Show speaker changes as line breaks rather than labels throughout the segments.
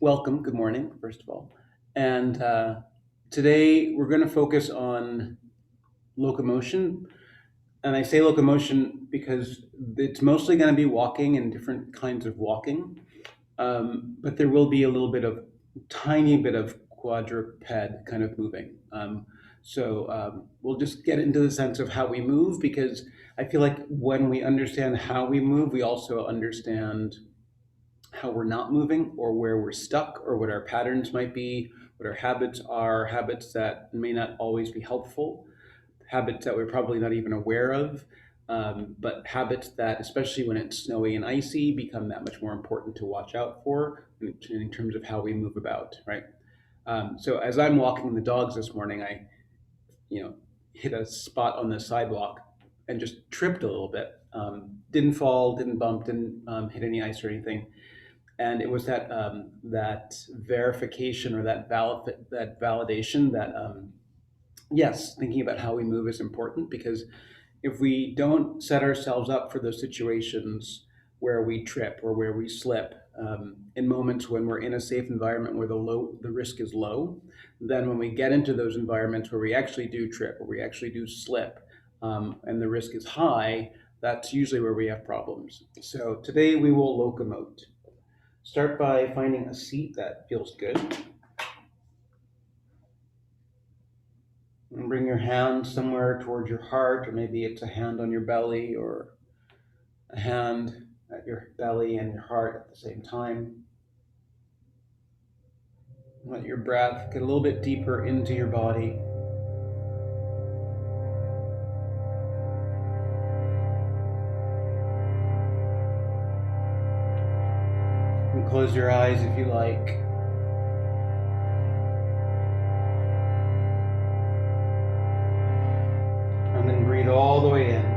Welcome. Good morning, first of all. And today we're going to focus on locomotion. And I say locomotion because it's mostly going to be walking and different kinds of walking. But there will be a little bit of tiny bit of quadruped kind of moving. We'll just get into the sense of how we move because I feel like when we understand how we move, we also understand how we're not moving or where we're stuck or what our patterns might be, what our habits are, habits that may not always be helpful, habits that we're probably not even aware of, but habits that, especially when it's snowy and icy, become that much more important to watch out for in terms of how we move about, right? So as I'm walking the dogs this morning, I, hit a spot on the sidewalk and just tripped a little bit. Didn't fall, didn't bump, didn't hit any ice or anything, and it was that verification or that validation that yes, thinking about how we move is important because if we don't set ourselves up for those situations where we trip or where we slip in moments when we're in a safe environment where the risk is low, then when we get into those environments where we actually do trip or we actually do slip and the risk is high, that's usually where we have problems. So today we will locomote. Start by finding a seat that feels good. And bring your hand somewhere towards your heart, or maybe it's a hand on your belly, or a hand at your belly and your heart at the same time. Let your breath get a little bit deeper into your body. And close your eyes if you like. And then breathe all the way in.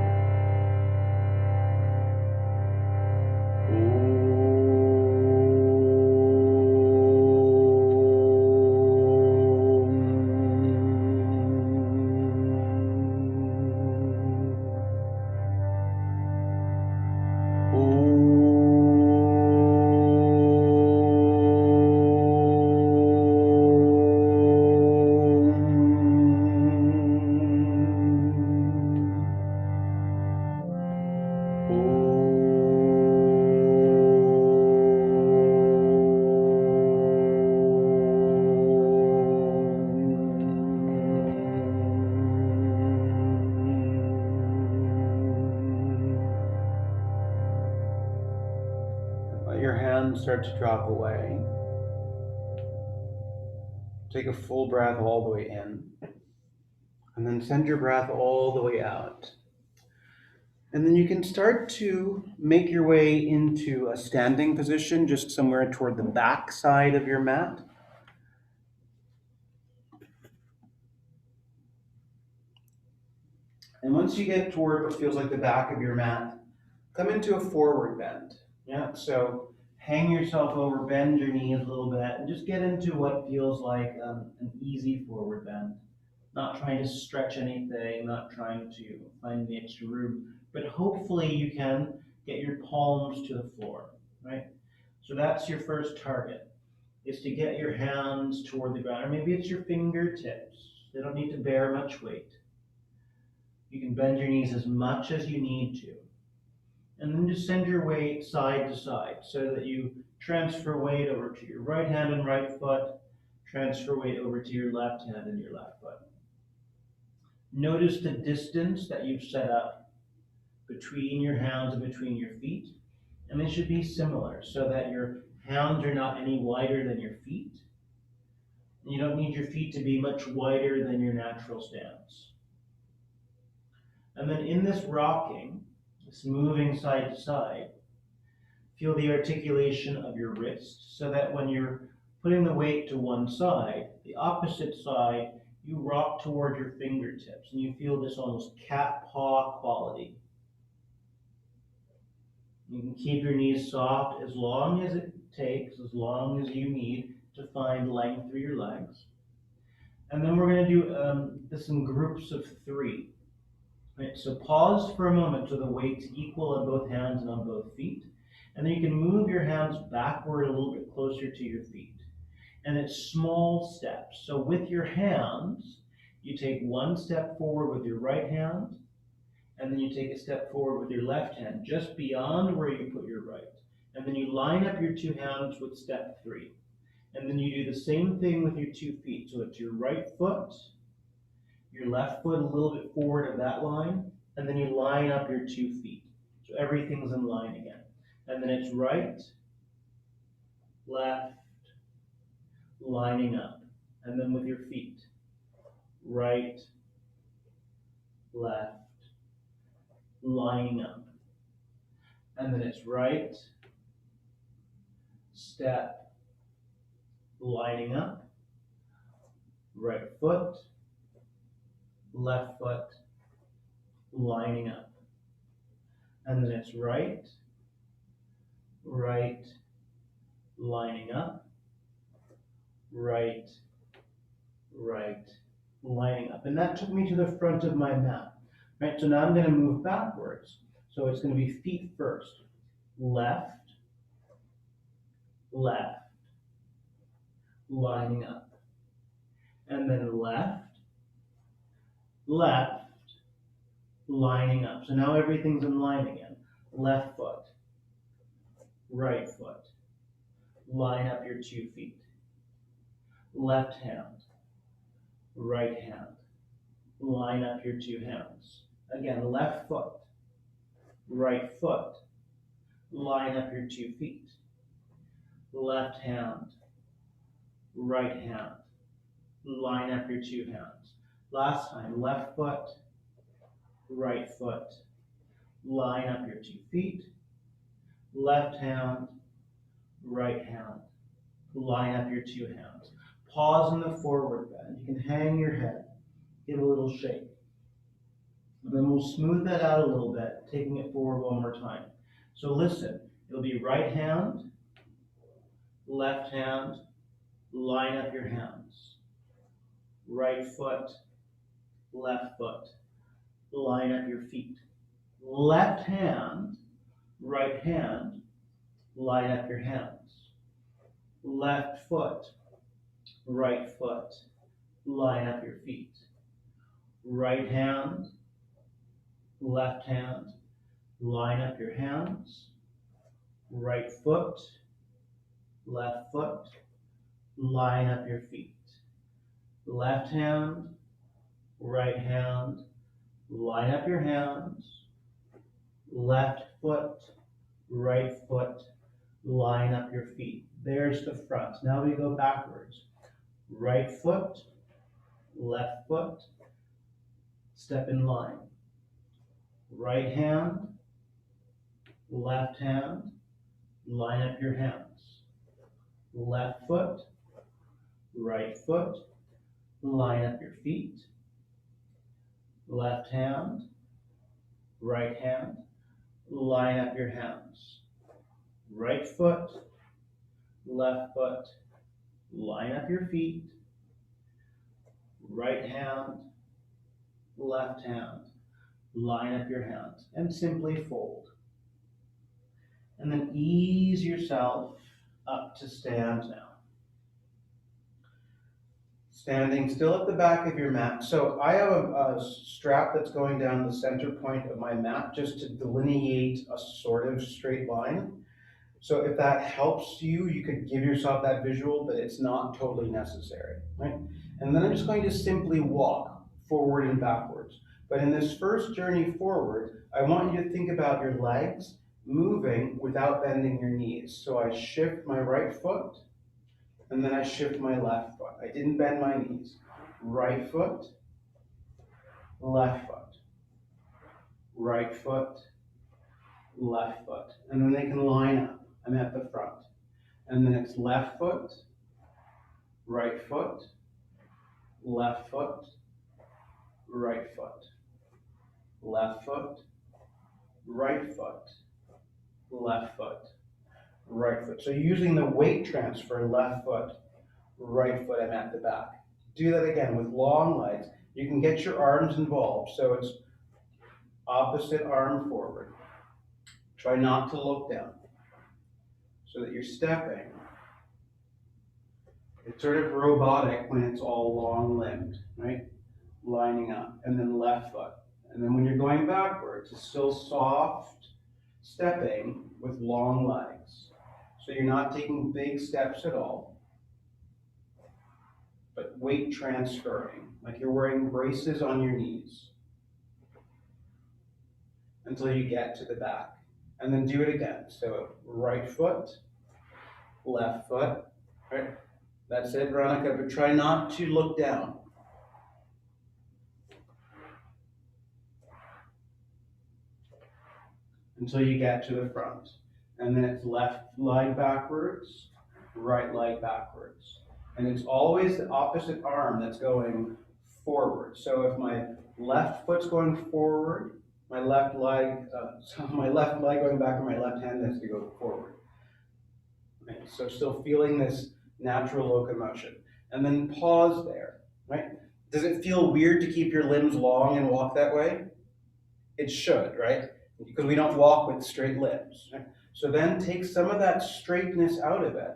Let your hands start to drop away. Take a full breath all the way in. And then send your breath all the way out. And then you can start to make your way into a standing position, just somewhere toward the back side of your mat. And once you get toward what feels like the back of your mat, come into a forward bend. Yeah, so hang yourself over, bend your knees a little bit, and just get into what feels like an easy forward bend. Not trying to stretch anything, not trying to find the extra room, but hopefully you can get your palms to the floor, right? So that's your first target, is to get your hands toward the ground, or maybe it's your fingertips. They don't need to bear much weight. You can bend your knees as much as you need to. And then just send your weight side to side so that you transfer weight over to your right hand and right foot, transfer weight over to your left hand and your left foot. Notice the distance that you've set up between your hands and between your feet. And they should be similar so that your hands are not any wider than your feet. And you don't need your feet to be much wider than your natural stance. And then in this rocking, this moving side to side, feel the articulation of your wrist so that when you're putting the weight to one side, the opposite side, you rock toward your fingertips and you feel this almost cat paw quality. You can keep your knees soft as long as it takes, as long as you need to find length through your legs. And then we're going to do this in groups of 3. Right, so pause for a moment so the weight's equal on both hands and on both feet. And then you can move your hands backward a little bit closer to your feet.
And it's small steps. So with your hands, you take one step forward with your right hand, and then you take a step forward with your left hand, just beyond where you put your right. And then you line up your two hands with step 3. And then you do the same thing with your 2 feet. So it's your right foot, your left foot a little bit forward of that line, and then you line up your 2 feet. So everything's in line again. And then it's right, left, lining up. And then with your feet, right, left, lining up. And then it's right, step, lining up, right foot, left foot, lining up. And then it's right, right, lining up, right, right, lining up. And that took me to the front of my mat. Right, so now I'm going to move backwards. So it's going to be feet first. Left, left, lining up. And then left, left, lining up. So now everything's in line again. Left foot, right foot. Line up your 2 feet. Left hand, right hand. Line up your 2 hands. Again, left foot, right foot. Line up your 2 feet. Left hand, right hand. Line up your 2 hands. Last time, left foot, right foot. Line up your 2 feet. Left hand, right hand. Line up your 2 hands. Pause in the forward bend. You can hang your head, give a little shake. And then we'll smooth that out a little bit, taking it forward one more time. So listen, it'll be right hand, left hand, line up your hands. Right foot, left foot, line up your feet. Left hand, right hand, line up your hands. Left foot, right foot, line up your feet. Right hand, left hand, line up your hands. Right foot, left foot, line up your feet. Left hand, right hand, line up your hands. Left foot, right foot, line up your feet. There's the front. Now we go backwards. Right foot, left foot, step in line. Right hand, left hand, line up your hands. Left foot, right foot, line up your feet. Left hand, right hand, line up your hands. Right foot, left foot, line up your feet. Right hand, left hand, line up your hands, and simply fold. And then ease yourself up to stand now. Standing still at the back of your mat. So I have a strap that's going down the center point of my mat just to delineate a sort of straight line. So if that helps you, you could give yourself that visual, but it's not totally necessary, right? And then I'm just going to simply walk forward and backwards. But in this first journey forward, I want you to think about your legs moving without bending your knees. So I shift my right foot, and then I shift my left foot. I didn't bend my knees. Right foot, left foot, right foot, left foot. And then they can line up. I'm at the front. And then it's left foot, right foot, left foot, right foot, left foot, right foot, left foot, right foot. So using the weight transfer, left foot, right foot, I'm at the back. Do that again with long legs. You can get your arms involved. So it's opposite arm forward. Try not to look down so that you're stepping
It's sort of robotic when it's all long limbed, right? Lining up, and then left foot. And then when you're going backwards, it's still soft stepping with long legs. So you're not taking big steps at all, but weight transferring, like you're wearing braces on your knees until you get to the back. And then do it again. So right foot, left foot, right? That's it, Veronica, but try not to look down. Until you get to the front. And then it's left leg backwards, right leg backwards. And it's always the opposite arm that's going forward. So if my left foot's going forward, my left leg, my left leg going back and my left hand has to go forward. Right? So still feeling this natural locomotion. And then pause there, right? Does it feel weird to keep your limbs long and walk that way? It should, right? Because we don't walk with straight limbs. Right? So then take some of that straightness out of it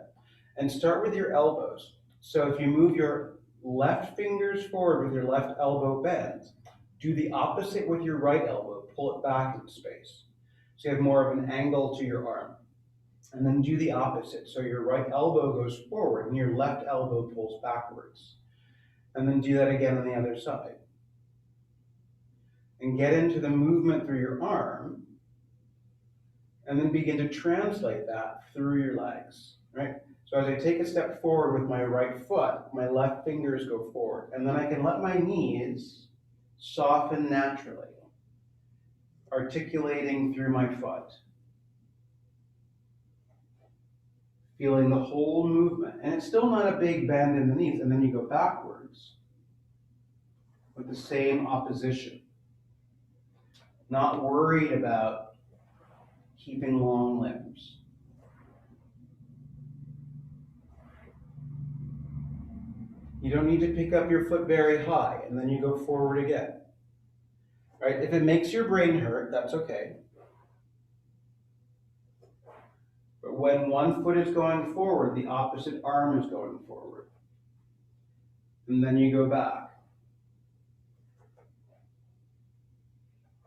and start with your elbows. So if you move your left fingers forward with your left elbow bent, do the opposite with your right elbow, pull it back into space. So you have more of an angle to your arm. And then do the opposite. So your right elbow goes forward and your left elbow pulls backwards. And then do that again on the other side. And get into the movement through your arm, and then begin to translate that through your legs, right? So as I take a step forward with my right foot, my left fingers go forward, and then I can let my knees soften naturally, articulating through my foot, feeling the whole movement. And it's still not a big bend in the knees, and then you go backwards with the same opposition. Not worried about keeping long limbs. You don't need to pick up your foot very high and then you go forward again. Right? If it makes your brain hurt, that's okay. But when one foot is going forward, the opposite arm is going forward. And then you go back.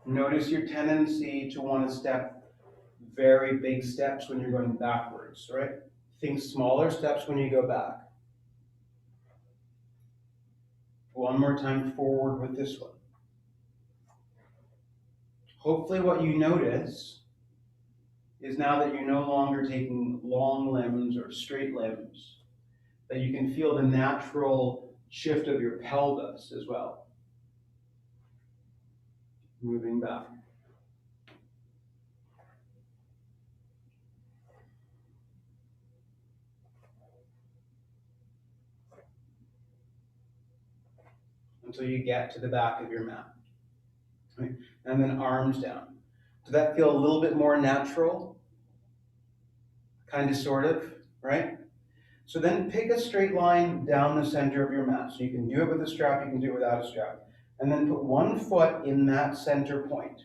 Notice your tendency to want to step very big steps when you're going backwards, right? Think smaller steps when you go back. One more time forward with this one. Hopefully what you notice is now that you're no longer taking long limbs or straight limbs, that you can feel the natural shift of your pelvis as well. Moving back. Until you get to the back of your mat. Right? And then arms down. Does that feel a little bit more natural? Kind of, sort of, right? So then pick a straight line down the center of your mat. So you can do it with a strap, you can do it without a strap. And then put one foot in that center point.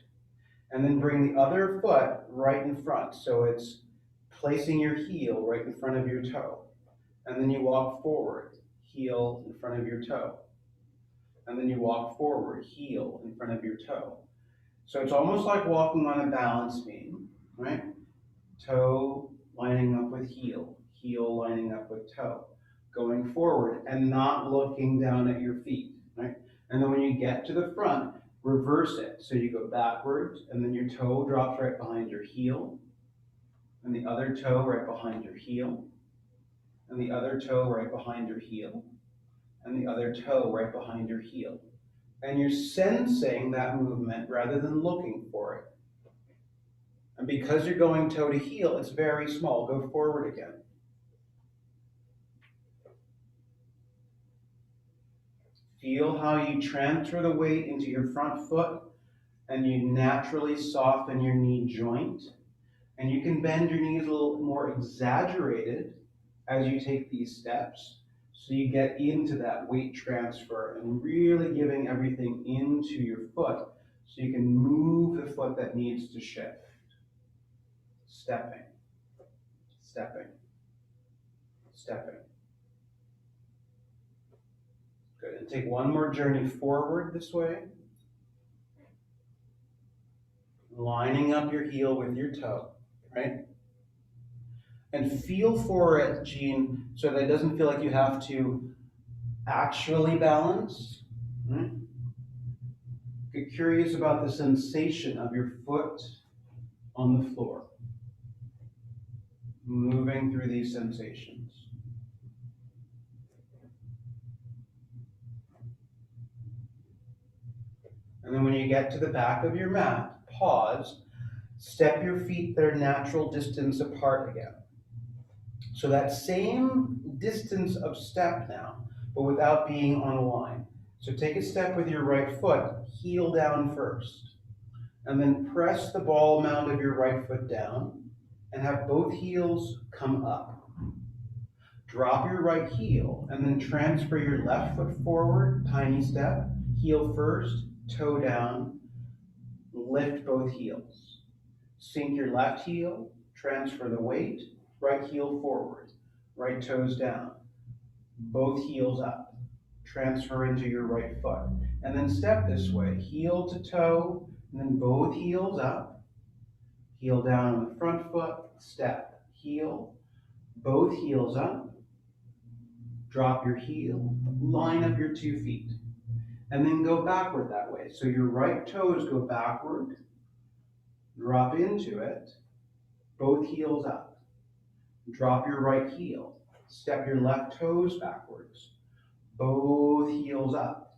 And then bring the other foot right in front. So it's placing your heel right in front of your toe. And then you walk forward, heel in front of your toe. And then you walk forward, heel in front of your toe. So it's almost like walking on a balance beam, right? Toe lining up with heel, heel lining up with toe. Going forward and not looking down at your feet, right? And then when you get to the front, reverse it. So you go backwards and then your toe drops right behind your heel. And the other toe right behind your heel. And the other toe right behind your heel. And the other toe right behind your heel. And you're sensing that movement rather than looking for it. And because you're going toe to heel, it's very small. Go forward again. Feel how you transfer the weight into your front foot and you naturally soften your knee joint. And you can bend your knees a little more exaggerated as you take these steps. So you get into that weight transfer and really giving everything into your foot so you can move the foot that needs to shift. Stepping, stepping, stepping. take one more journey forward this way, lining up your heel with your toe, right? And feel for it, Gene, so that it doesn't feel like you have to actually balance. Right? Get curious about the sensation of your foot on the floor, moving through these sensations. And then when you get to the back of your mat, pause, step your feet their natural distance apart again. So that same distance of step now, but without being on a line. So take a step with your right foot, heel down first, and then press the ball mound of your right foot down and have both heels come up. Drop your right heel and then transfer your left foot forward, tiny step, heel first, toe down, lift both heels. Sink your left heel, transfer the weight, right heel forward, right toes down, both heels up. Transfer into your right foot. And then step this way, heel to toe, and then both heels up. Heel down on the front foot, step, heel, both heels up. Drop your heel, line up your 2 feet. And then go backward that way. So your right toes go backward, drop into it, both heels up. Drop your right heel, step your left toes backwards, both heels up.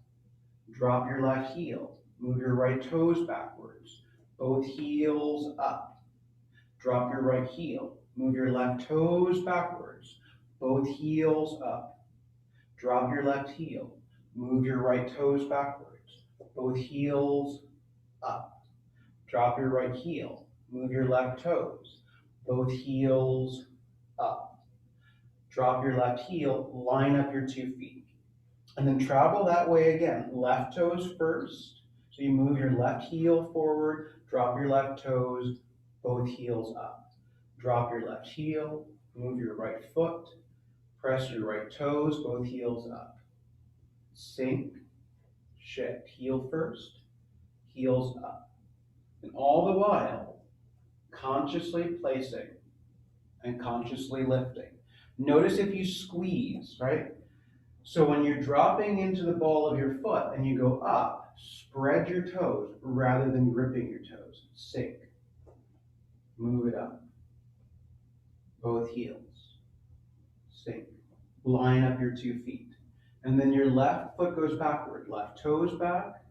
Drop your left heel, move your right toes backwards, both heels up. Drop your right heel, move your left toes backwards, both heels up. Drop your left heel, move your right toes backwards, both heels up. Drop your right heel, move your left toes, both heels up. Drop your left heel, line up your 2 feet. And then travel that way again. Left toes first. So you move your left heel forward, drop your left toes, both heels up. Drop your left heel, move your right foot, press your right toes, both heels up. Sink, shift, heel first, heels up. And all the while, consciously placing and consciously lifting. Notice if you squeeze, right? So when you're dropping into the ball of your foot and you go up, spread your toes rather than gripping your toes. Sink. Move it up. Both heels. Sink. Line up your 2 feet. And then your left foot goes backward. Left toes back,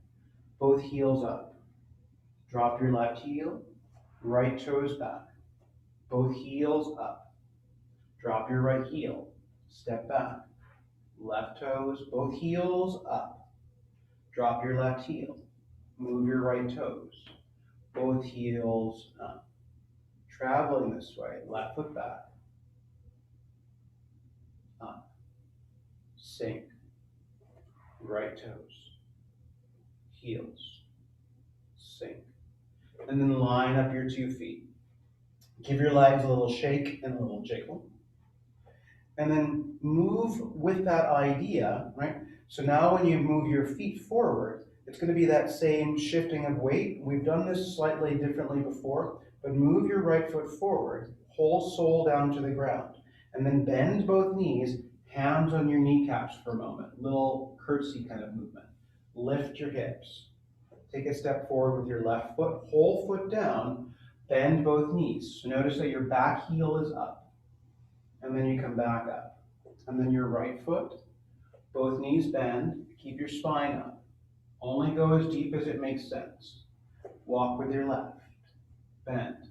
both heels up. Drop your left heel, right toes back, both heels up. Drop your right heel, step back. Left toes, both heels up. Drop your left heel. Move your right toes. Both heels up. Traveling this way, left foot back. Up. Sink. Right toes. Heels. Sink. And then line up your 2 feet. Give your legs a little shake and a little jiggle. And then move with that idea, right? So now when you move your feet forward, it's going to be that same shifting of weight. We've done this slightly differently before, but move your right foot forward, whole sole down to the ground, and then bend both knees, hands on your kneecaps for a moment, little curtsy kind of movement. Lift your hips. Take a step forward with your left foot, whole foot down, bend both knees. So notice that your back heel is up. And then you come back up. And then your right foot, both knees bend, keep your spine up. Only go as deep as it makes sense. Walk with your left, bend,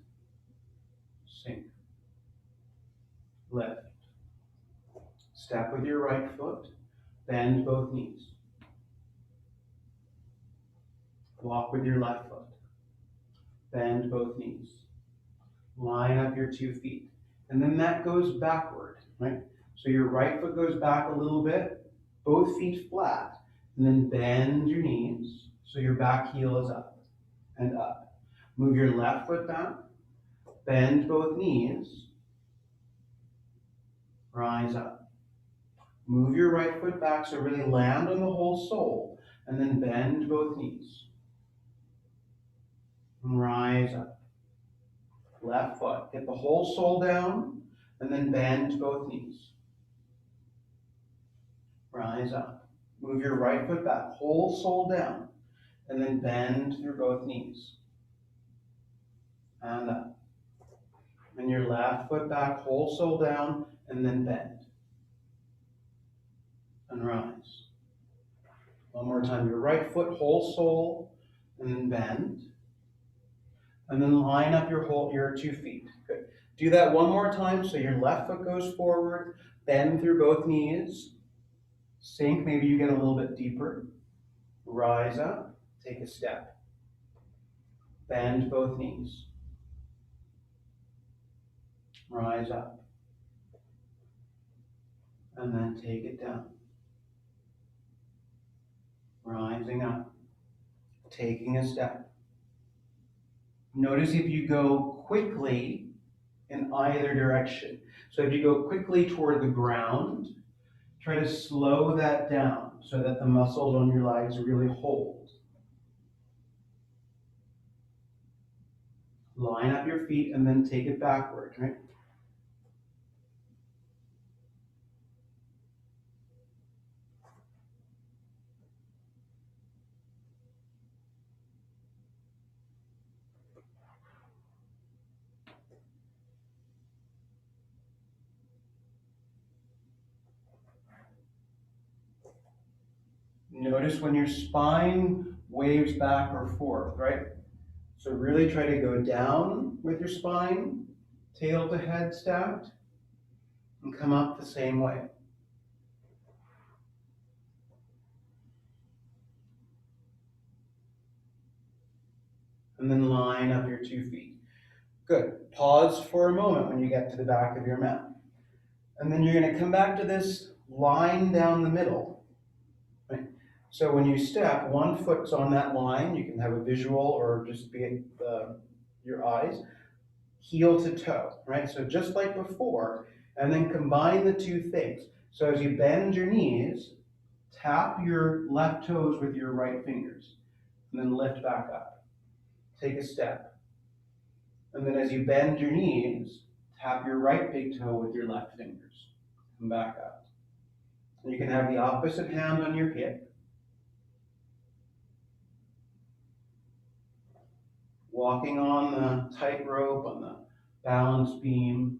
sink, lift. Step with your right foot, bend both knees. Walk with your left foot, bend both knees. Line up your 2 feet. And then that goes backward, right? So your right foot goes back a little bit, both feet flat, and then bend your knees so your back heel is up and up. Move your left foot back, bend both knees, rise up. Move your right foot back, so really land on the whole sole, and then bend both knees. And rise up. Left foot, get the whole sole down, and then bend both knees. Rise up. Move your right foot back, whole sole down, and then bend through both knees. And up. And your left foot back, whole sole down, and then bend. And rise. One more time, your right foot, whole sole, and then bend. And then line up your 2 feet. Good. Do that one more time, so your left foot goes forward, bend through both knees. Sink, maybe you get a little bit deeper. Rise up, take a step. Bend both knees. Rise up. And then take it down. Rising up. Taking a step. Notice if you go quickly in either direction. So if you go quickly toward the ground, try to slow that down so that the muscles on your legs really hold. Line up your feet and then take it backward, right? Notice when your spine waves back or forth, right? So really try to go down with your spine, tail to head stacked, and come up the same way. And then line up your 2 feet. Good. Pause for a moment when you get to the back of your mat. And then you're going to come back to this line down the middle. Right? So when you step, one foot's on that line. You can have a visual or just be it your eyes. Heel to toe, right? So just like before, and then combine the two things. So as you bend your knees, tap your left toes with your right fingers, and then lift back up. Take a step. And then as you bend your knees, tap your right big toe with your left fingers. Come back up. And you can have the opposite hand on your hip. Walking on the tightrope, on the balance beam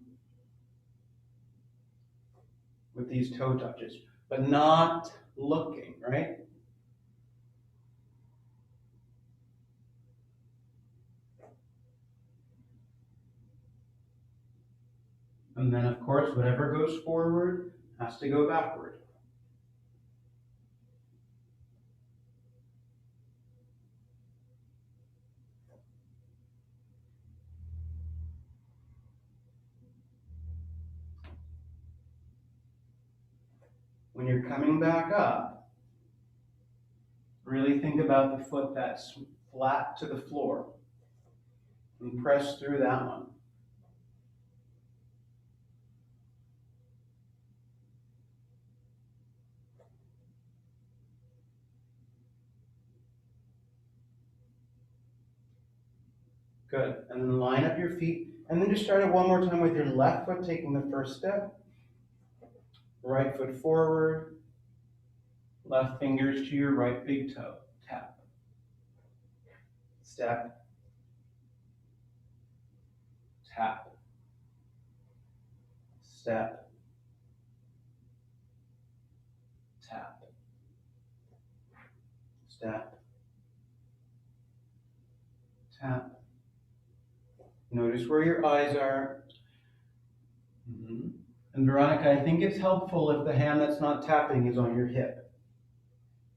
with these toe touches, but not looking, right? And then, of course, whatever goes forward has to go backward. When you're coming back up, really think about the foot that's flat to the floor and press through that one. Good. And then line up your feet. And then just start it one more time with your left foot taking the first step. Right foot forward. Left fingers to your right big toe. Tap. Step. Tap. Step. Tap. Step. Tap. Notice where your eyes are. And Veronica, I think it's helpful if the hand that's not tapping is on your hip.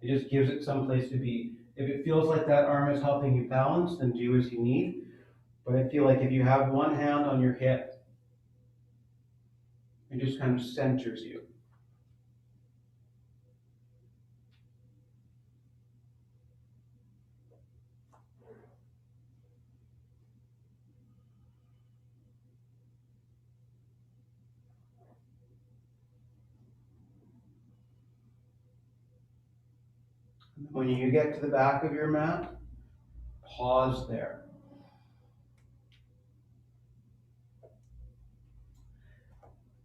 It just gives it some place to be. If it feels like that arm is helping you balance, then do as you need. But I feel like if you have one hand on your hip, it just kind of centers you. When you get to the back of your mat, pause there.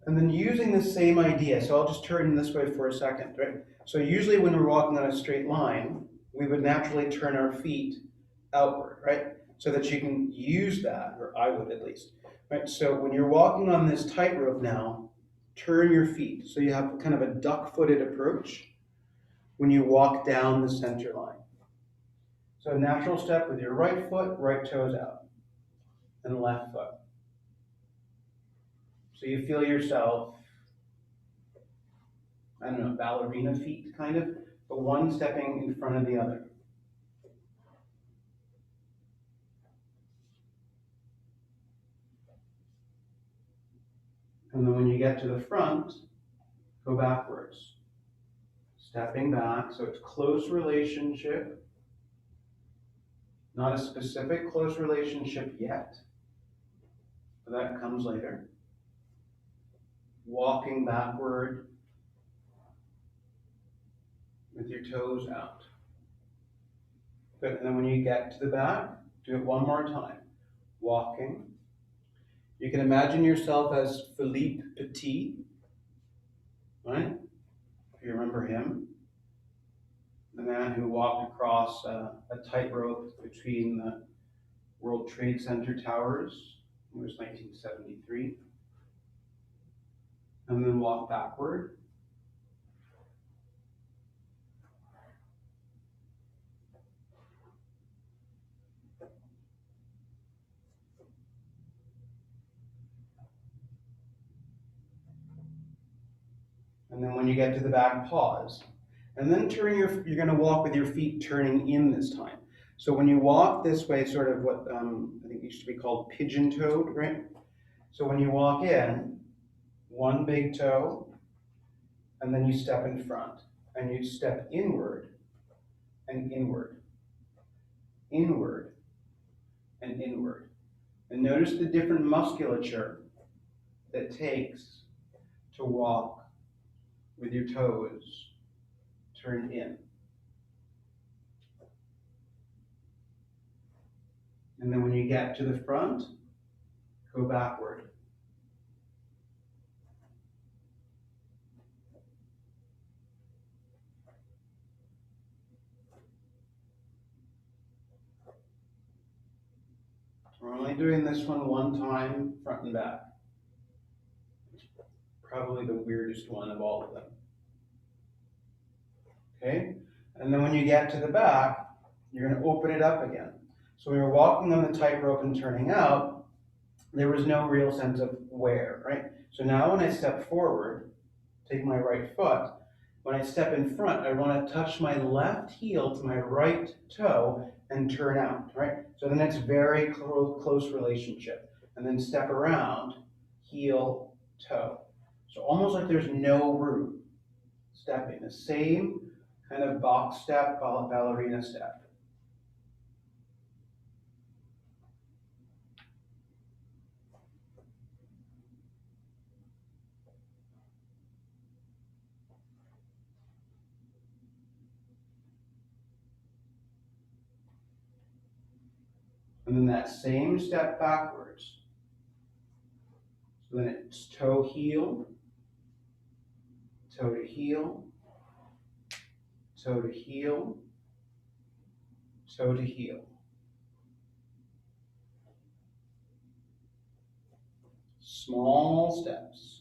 And then using the same idea, so I'll just turn this way for a second, right? So usually when we're walking on a straight line, we would naturally turn our feet outward, right? So that you can use that, or I would at least, right? So when you're walking on this tightrope now, turn your feet. So you have kind of a duck-footed approach when you walk down the center line. So a natural step with your right foot, right toes out, and left foot. So you feel yourself, I don't know, ballerina feet kind of, but one stepping in front of the other. And then when you get to the front, go backwards. Stepping back, so it's close relationship, not a specific close relationship yet, but that comes later. Walking backward with your toes out. Good, and then when you get to the back, do it one more time. Walking. You can imagine yourself as Philippe Petit, right? If you remember him, the man who walked across a tightrope between the World Trade Center towers. It was 1973. And then walk backward. And then when you get to the back, pause. And then you're going to walk with your feet turning in this time. So when you walk this way, sort of what I think used to be called pigeon-toed, right? So when you walk in, one big toe, and then you step in front, and you step inward and inward, inward and inward. And notice the different musculature that takes to walk with your toes turned in. And then when you get to the front, go backward. We're only doing this one time, front and back. It's probably the weirdest one of all of them. Okay? And then when you get to the back, you're going to open it up again. So when you're walking on the tightrope and turning out, there was no real sense of where, right? So now when I step forward, take my right foot, when I step in front, I want to touch my left heel to my right toe and turn out, right? So then it's very close relationship. And then step around, heel, toe. So almost like there's no room. Stepping, the same kind of box step, ballerina step. And then that same step backwards. So then it's toe, heel, toe to heel, toe to heel, toe to heel. Small steps.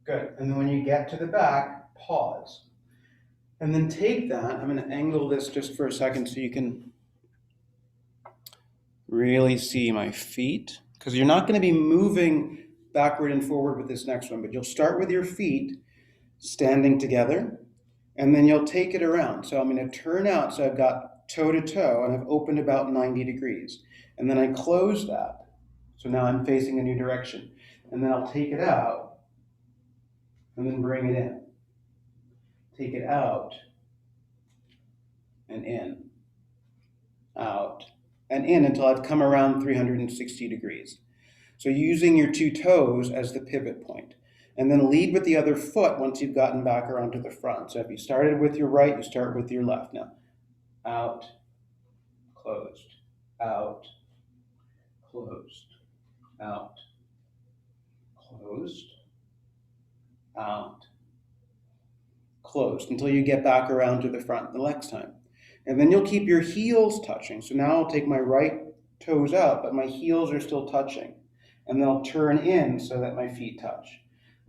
Good. And then when you get to the back, pause. And then take that, I'm going to angle this just for a second so you can really see my feet. Because you're not going to be moving backward and forward with this next one, but you'll start with your feet standing together, and then you'll take it around. So I'm going to turn out, so I've got toe to toe, and I've opened about 90 degrees. And then I close that. So now I'm facing a new direction. And then I'll take it out, and then bring it in. Take it out, and in. Out, and in until I've come around 360 degrees. So using your two toes as the pivot point. And then lead with the other foot once you've gotten back around to the front. So if you started with your right, you start with your left. Now, out, closed, out, closed, out, closed, out, closed, until you get back around to the front the next time. And then you'll keep your heels touching. So now I'll take my right toes out, but my heels are still touching. And then I'll turn in so that my feet touch.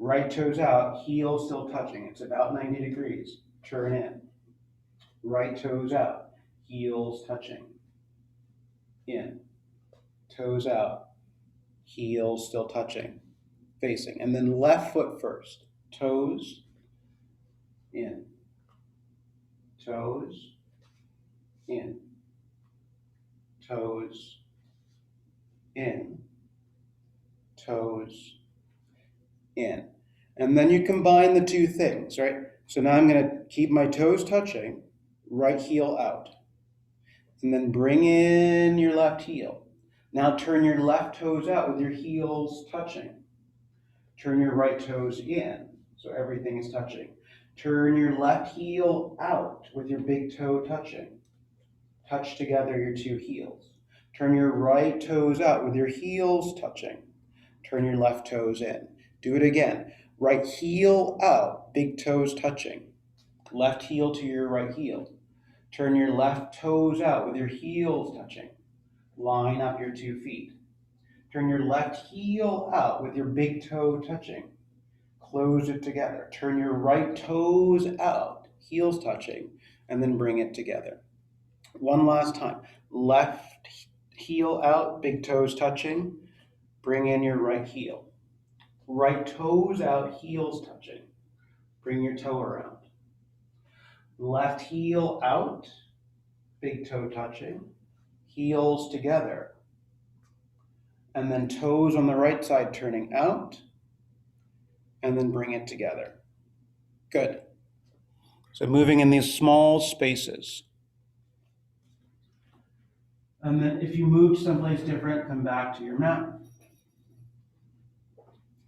Right toes out, heels still touching. It's about 90 degrees. Turn in. Right toes out, heels touching. In. Toes out, heels still touching. Facing. And then left foot first. Toes. In. Toes. In. Toes. In. Toes. In. And then you combine the two things, right? So now I'm going to keep my toes touching, right heel out. And then bring in your left heel. Now turn your left toes out with your heels touching. Turn your right toes in, so everything is touching. Turn your left heel out with your big toe touching. Touch together your two heels. Turn your right toes out with your heels touching. Turn your left toes in. Do it again. Right heel out, big toes touching. Left heel to your right heel. Turn your left toes out with your heels touching. Line up your 2 feet. Turn your left heel out with your big toe touching. Close it together. Turn your right toes out, heels touching, and then bring it together. One last time. Left heel out, big toes touching. Bring in your right heel. Right toes out, heels touching. Bring your toe around. Left heel out, big toe touching. Heels together. And then toes on the right side turning out. And then bring it together. Good. So moving in these small spaces. And then if you move someplace different, come back to your mat.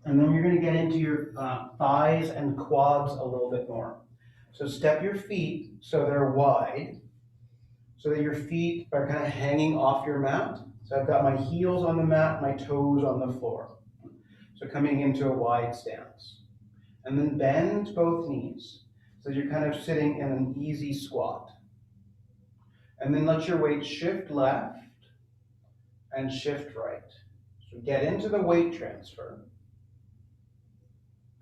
And then you're going to get into your thighs and quads a little bit more. So step your feet so they're wide, so that your feet are kind of hanging off your mat. So I've got my heels on the mat, my toes on the floor. So coming into a wide stance. And then bend both knees. So you're kind of sitting in an easy squat. And then let your weight shift left and shift right. So get into the weight transfer.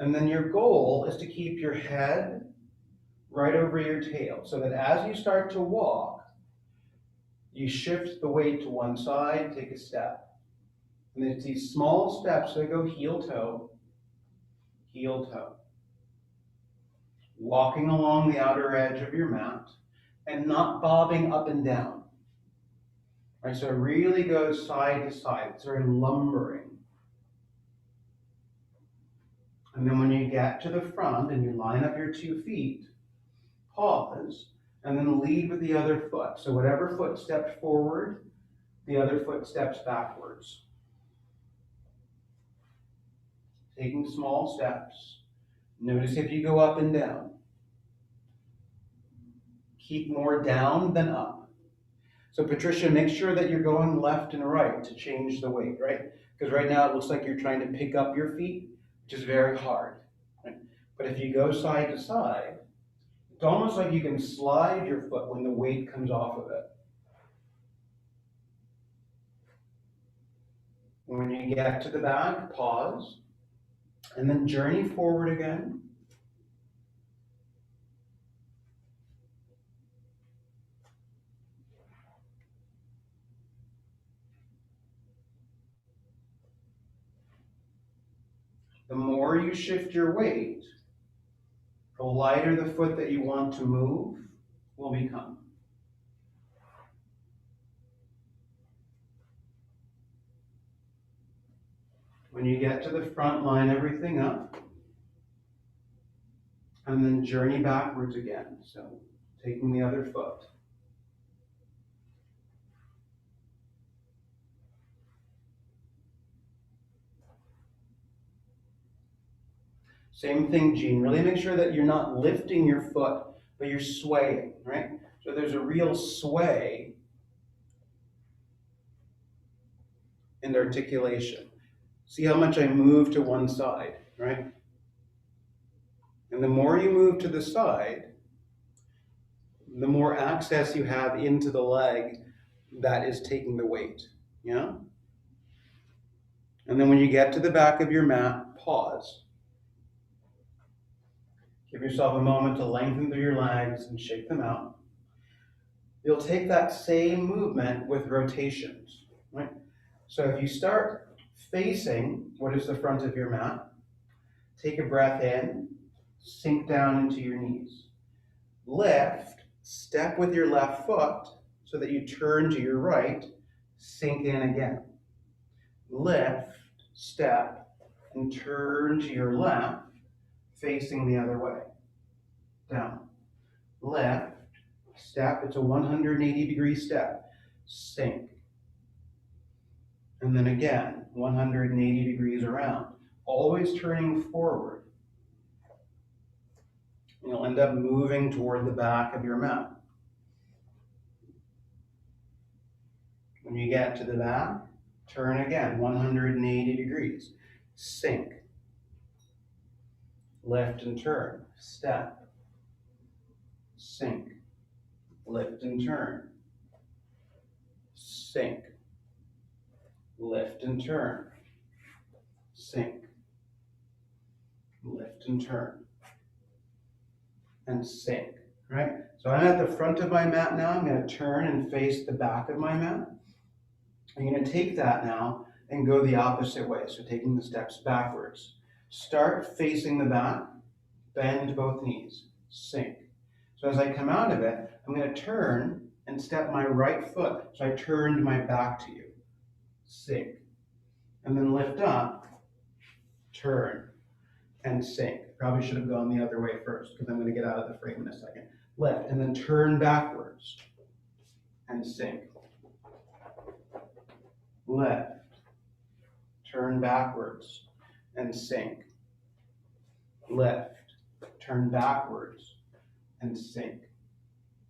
And then your goal is to keep your head right over your tail, so that as you start to walk, you shift the weight to one side, take a step. And it's these small steps that go heel toe, walking along the outer edge of your mat and not bobbing up and down. Right, so it really goes side to side. It's very lumbering. And then when you get to the front and you line up your 2 feet, pause, and then lead with the other foot. So whatever foot stepped forward, the other foot steps backwards. Taking small steps. Notice if you go up and down. Keep more down than up. So Patricia, make sure that you're going left and right to change the weight, right? Because right now it looks like you're trying to pick up your feet, which is very hard. Right? But if you go side to side, it's almost like you can slide your foot when the weight comes off of it. When you get to the back, pause, and then journey forward again. The more you shift your weight, the lighter the foot that you want to move will become. When you get to the front, line everything up, and then journey backwards again. So taking the other foot. Same thing, Gene. Really make sure that you're not lifting your foot, but you're swaying, right? So there's a real sway and articulation. See how much I move to one side, right? And the more you move to the side, the more access you have into the leg that is taking the weight, yeah? And then when you get to the back of your mat, pause. Give yourself a moment to lengthen through your legs and shake them out. You'll take that same movement with rotations, right? So if you start facing what is the front of your mat, take a breath in, sink down into your knees. Lift, step with your left foot so that you turn to your right, sink in again. Lift, step, and turn to your left, facing the other way. Down. Lift, step, it's a 180-degree step. Sink. And then again, 180 degrees around. Always turning forward. You'll end up moving toward the back of your mat. When you get to the back, turn again, 180 degrees. Sink. Lift and turn. Step. Sink. Lift and turn. Sink. Lift and turn. Sink. Lift and turn. And sink, right? So I'm at the front of my mat now. I'm going to turn and face the back of my mat. I'm going to take that now and go the opposite way. So taking the steps backwards. Start facing the back, bend both knees, sink. So as I come out of it, I'm going to turn and step my right foot. So I turned my back to you, sink. And then lift up, turn, and sink. Probably should have gone the other way first because I'm going to get out of the frame in a second. Lift, and then turn backwards, and sink. Lift, turn backwards, and sink. Lift, turn backwards, and sink.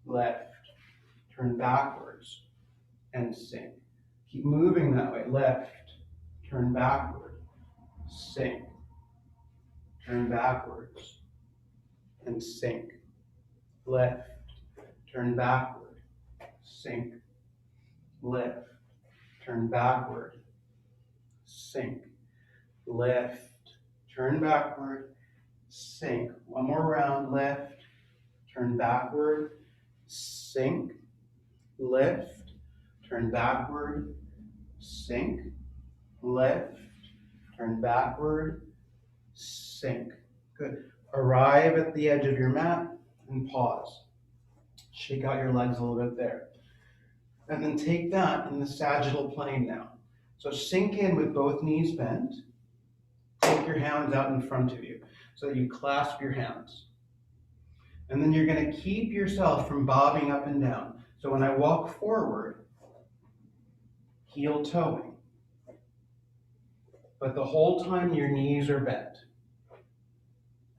Lift, turn backwards, and sink. Keep moving that way. Lift, turn backward, sink. Turn backwards, and sink. Lift, turn backward, sink. Lift, turn backward, sink. Lift, turn backward, sink. One more round. Lift, turn backward, sink. Lift, turn backward, sink. Lift, turn backward, sink. Good. Arrive at the edge of your mat and pause. Shake out your legs a little bit there. And then take that in the sagittal plane now. So sink in with both knees bent. Take your hands out in front of you so that you clasp your hands. And then you're going to keep yourself from bobbing up and down. So when I walk forward, heel toeing. But the whole time your knees are bent.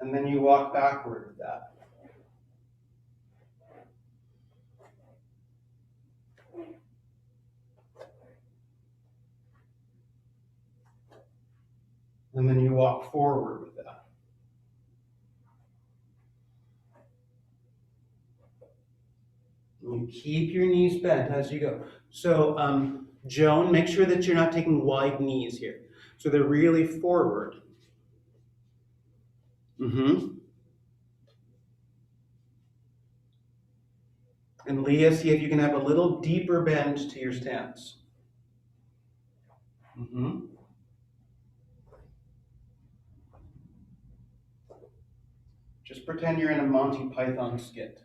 And then you walk backward with that. And then you walk forward with that. And you keep your knees bent as you go. So, Joan, make sure that you're not taking wide knees here. So they're really forward. And Leah, see if you can have a little deeper bend to your stance. Just pretend you're in a Monty Python skit.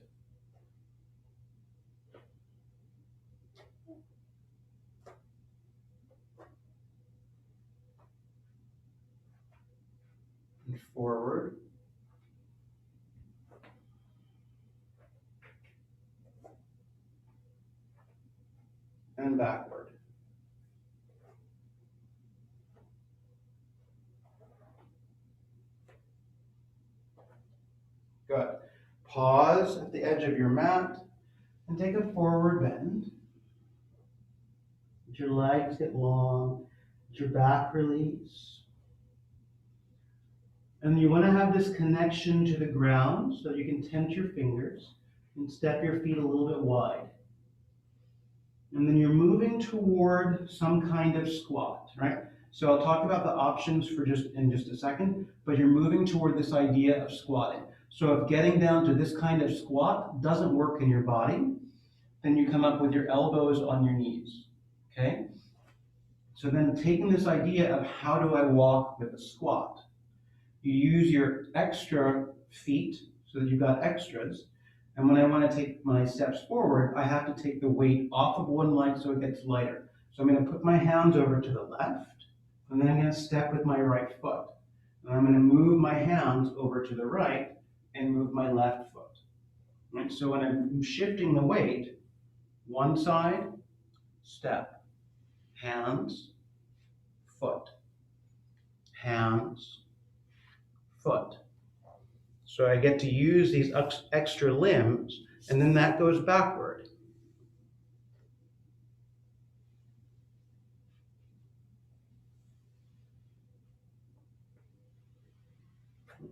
And forward. And backward.
Pause at the edge of your mat and take a forward bend. Let your legs get long, let your back release. And you want to have this connection to the ground so you can tent your fingers and step your feet a little bit wide. And then you're moving toward some kind of squat, right? So I'll talk about the options in just a second, but you're moving toward this idea of squatting. So if getting down to this kind of squat doesn't work in your body, then you come up with your elbows on your knees, okay? So then taking this idea of how do I walk with a squat, you use your extra feet so that you've got extras. And when I want to take my steps forward, I have to take the weight off of one leg so it gets lighter. So I'm going to put my hands over to the left, and then I'm going to step with my right foot. And I'm going to move my hands over to the right and move my left foot. Right? So when I'm shifting the weight, one side, step, hands, foot, hands, foot. So I get to use these extra limbs, and then that goes backward.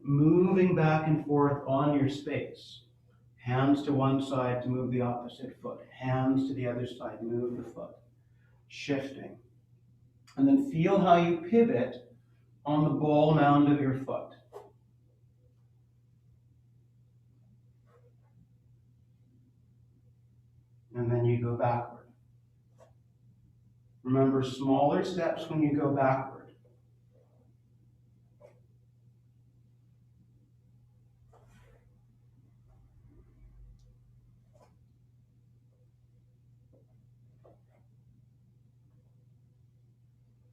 Moving back and forth on your space. Hands to one side to move the opposite foot. Hands to the other side, move the foot. Shifting. And then feel how you pivot on the ball mound of your foot. And then you go backward. Remember, smaller steps when you go backward.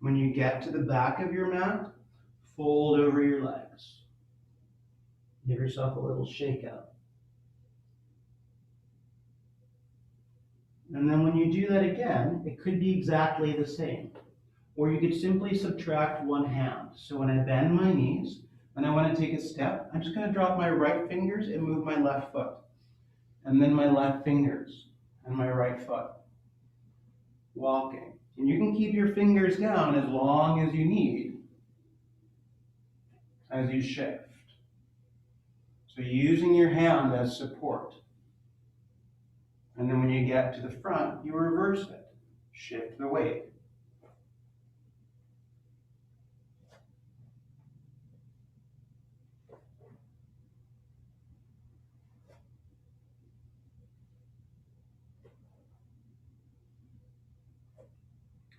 When you get to the back of your mat, fold over your legs. Give yourself a little shake out. And then when you do that again, it could be exactly the same. Or you could simply subtract one hand. So when I bend my knees and I want to take a step, I'm just going to drop my right fingers and move my left foot. And then my left fingers and my right foot. Walking. And you can keep your fingers down as long as you need as you shift. So using your hand as support. And then when you get to the front, you reverse it. Shift the weight.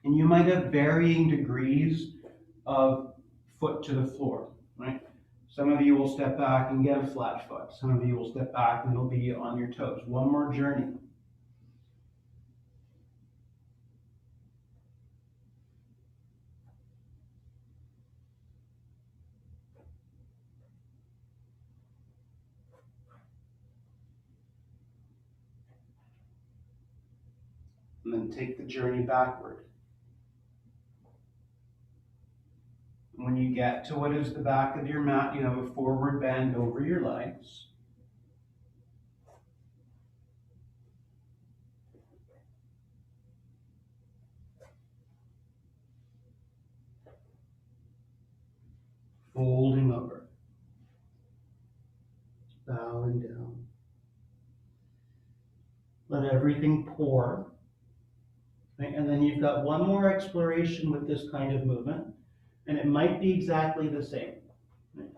And you might have varying degrees of foot to the floor, right? Some of you will step back and get a flat foot. Some of you will step back and it'll be on your toes. One more journey. And then take the journey backward. When you get to what is the back of your mat, you have a forward bend over your legs. Folding over. Bowing down. Let everything pour. Right? And then you've got one more exploration with this kind of movement, and it might be exactly the same. Right?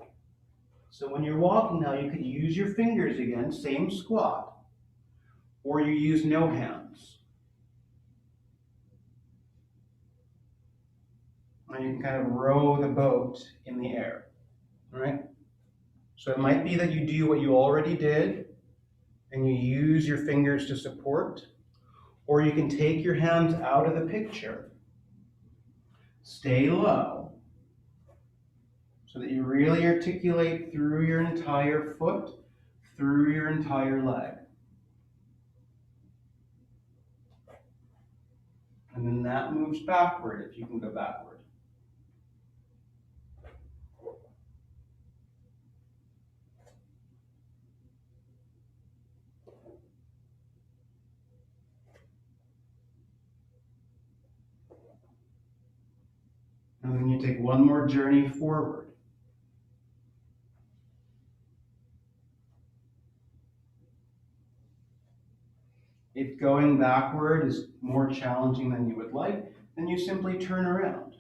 So when you're walking now, you could use your fingers again, same squat, or you use no hands. And you can kind of row the boat in the air, right? So it might be that you do what you already did, and you use your fingers to support, or you can take your hands out of the picture, stay low, so that you really articulate through your entire foot, through your entire leg. And then that moves backward if you can go backward.
And then you take one more journey forward. If going backward is more challenging than you would like, then you simply turn around.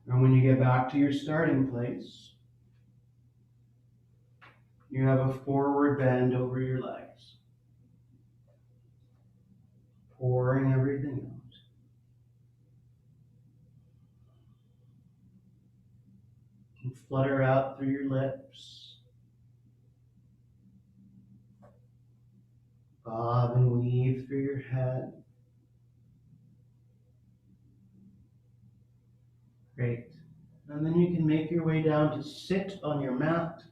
And when you get back to your starting place, you have a forward bend over your legs, pouring everything out. And flutter out through your lips, bob and weave through your head. Great. And then you can make your way down to sit on your mat.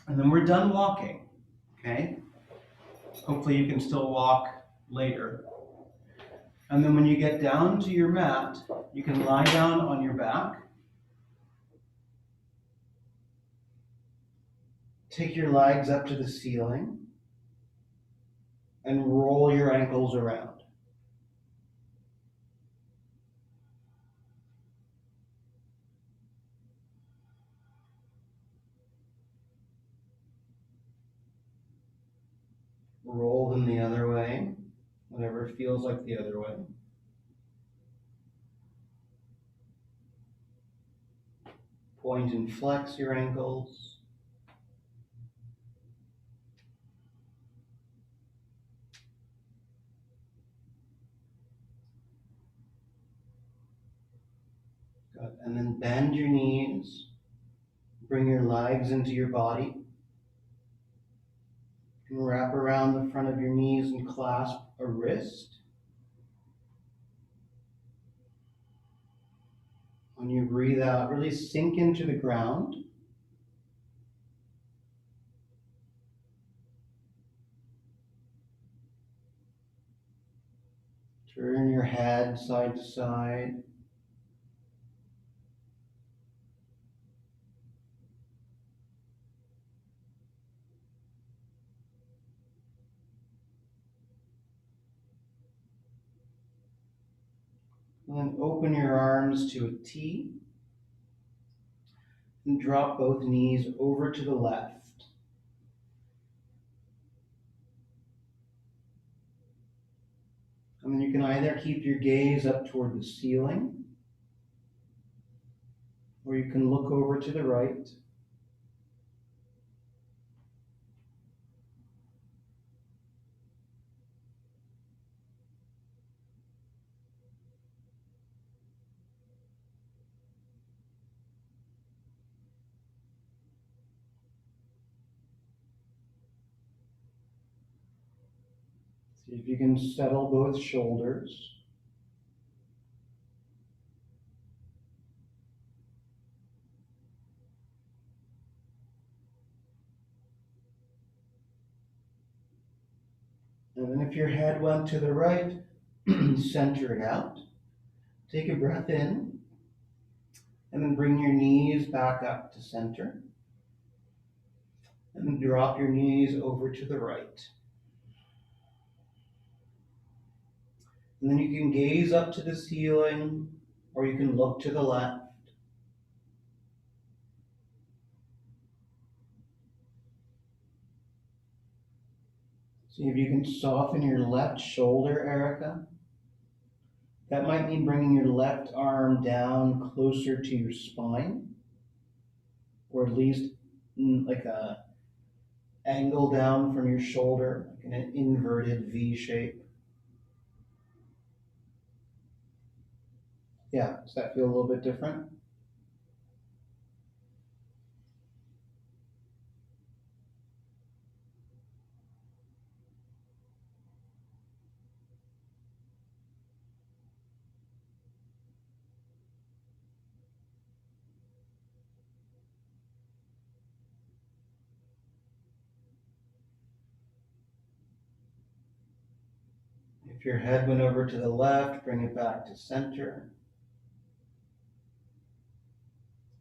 And then we're done walking, okay? Hopefully you can still walk later. And then when you get down to your mat, you can lie down on your back. Take your legs up to the ceiling and roll your ankles around. Roll them the other way, whatever feels like the other way. Point and flex your ankles. Good. And then bend your knees. Bring your legs into your body. And wrap around the front of your knees and clasp a wrist. When you breathe out, really sink into the ground. Turn your head side to side. And then open your arms to a T. And drop both knees over to the left. And then you can either keep your gaze up toward the ceiling, or you can look over to the right. See if you can settle both shoulders. And then if your head went to the right, center it out. Take a breath in, and then bring your knees back up to center. And then drop your knees over to the right. And then you can gaze up to the ceiling, or you can look to the left. See if you can soften your left shoulder, Erica. That might mean bringing your left arm down closer to your spine, or at least like a angle down from your shoulder, like in an inverted V shape. Yeah, does that feel a little bit different? If your head went over to the left, bring it back to center.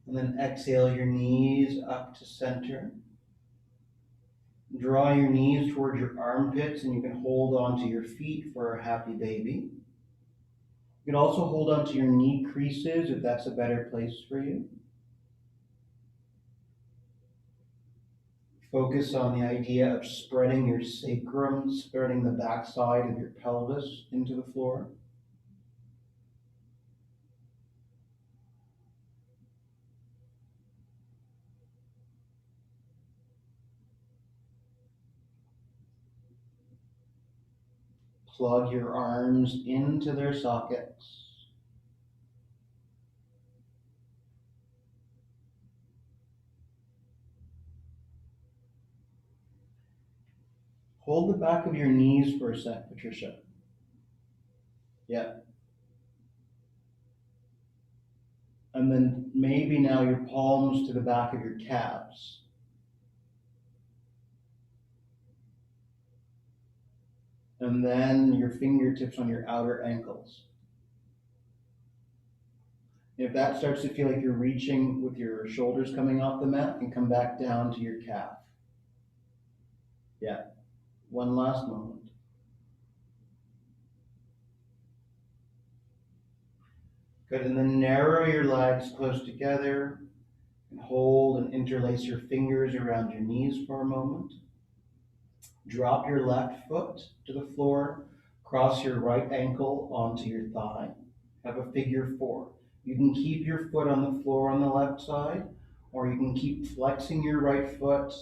And then exhale your knees up to center.
Draw your knees towards your armpits and you can hold onto your feet for a happy baby. You can also hold onto your knee creases if that's a better place for you. Focus on the idea of spreading your sacrum, spreading the backside of your pelvis into the floor. Plug your arms into their sockets. Hold the back of your knees for a sec, Patricia. Yeah. And then maybe now your palms to the back of your calves. And then your fingertips on your outer ankles. If that starts to feel like you're reaching with your shoulders coming off the mat, you can come back down to your calf. Yeah. One last moment. Good, and then narrow your legs close together and hold and interlace your fingers around your knees for a moment. Drop your left foot to the floor, cross your right ankle onto your thigh. Have a figure four. You can keep your foot on the floor on the left side, or you can keep flexing your right foot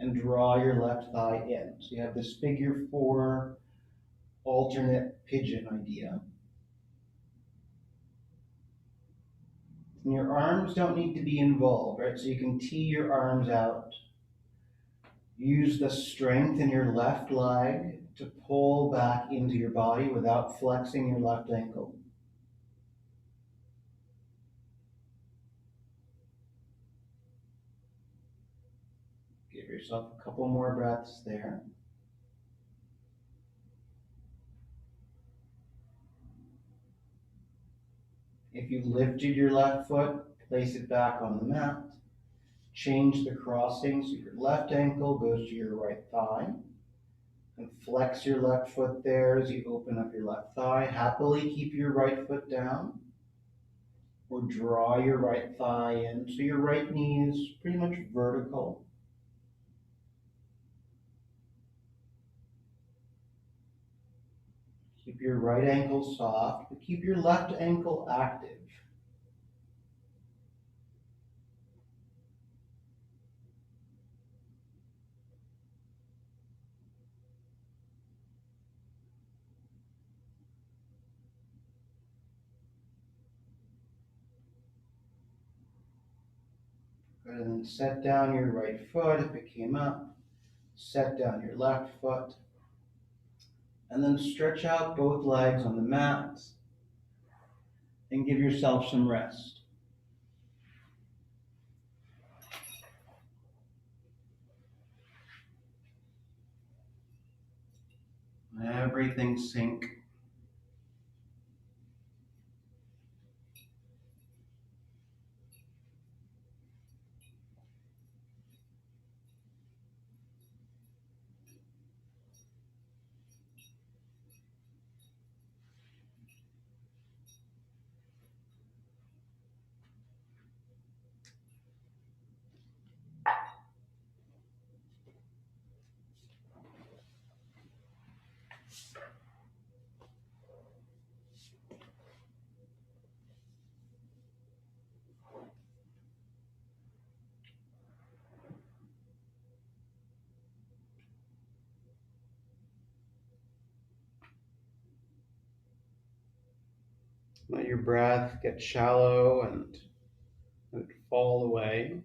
and draw your left thigh in. So you have this figure four alternate pigeon idea. And your arms don't need to be involved, right? So you can tee your arms out. Use the strength in your left leg to pull back into your body without flexing your left ankle. Give yourself a couple more breaths there. If you lifted your left foot, place it back on the mat. Change the crossing so your left ankle goes to your right thigh. And flex your left foot there as you open up your left thigh. Happily keep your right foot down. Or draw your right thigh in so your right knee is pretty much vertical. Keep your right ankle soft, but keep your left ankle active. Good, and then set down your right foot if it came up. Set down your left foot. And then stretch out both legs on the mat and give yourself some rest. Everything sink. Let your breath get shallow and fall away.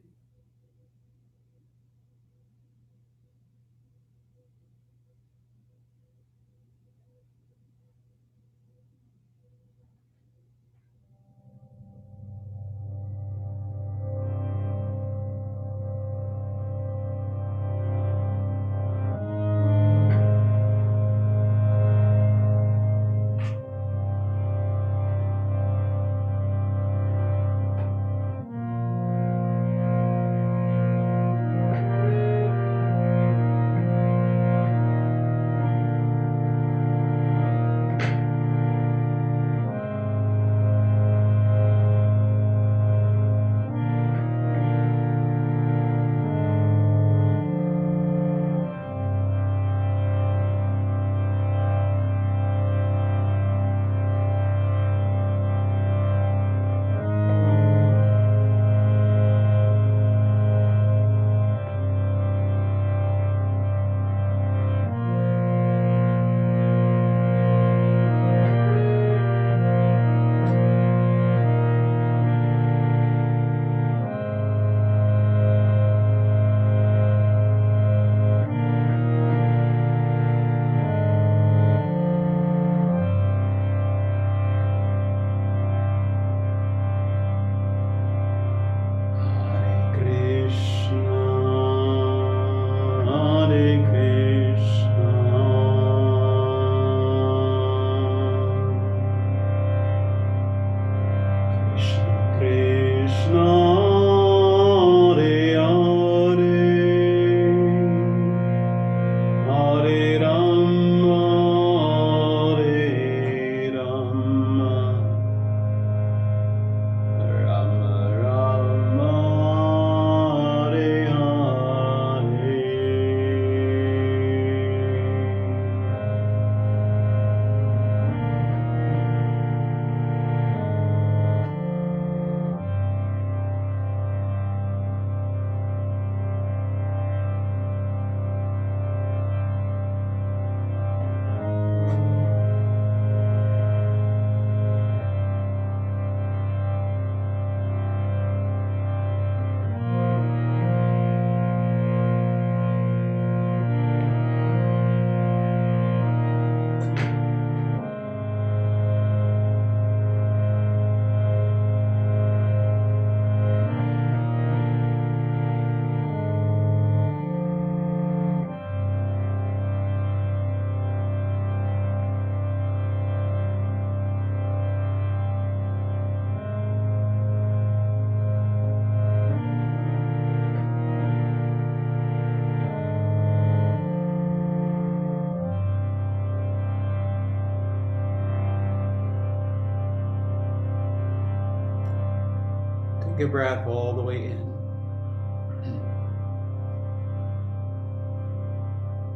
Take a breath all the way in.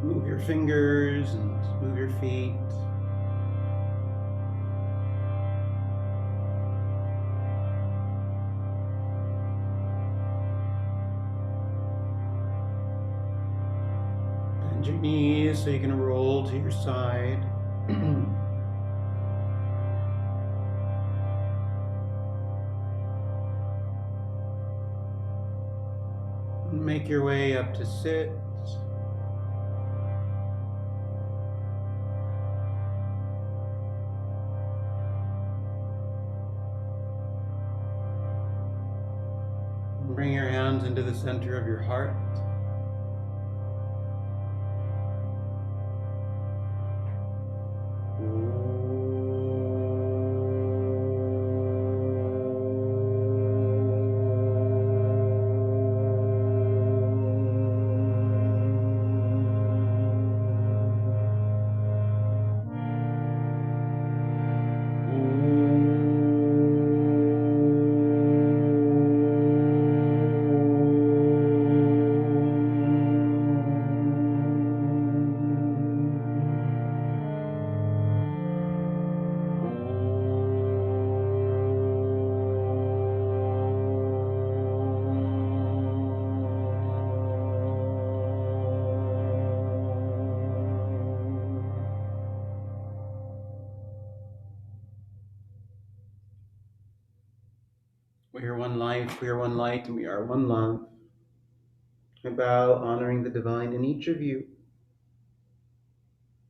Move your fingers and move your feet. Bend your knees so you can roll to your side. Make your way up to sit. Bring your hands into the center of your heart. We are one life, we are one light, and we are one love. I bow, honoring the divine in each of you.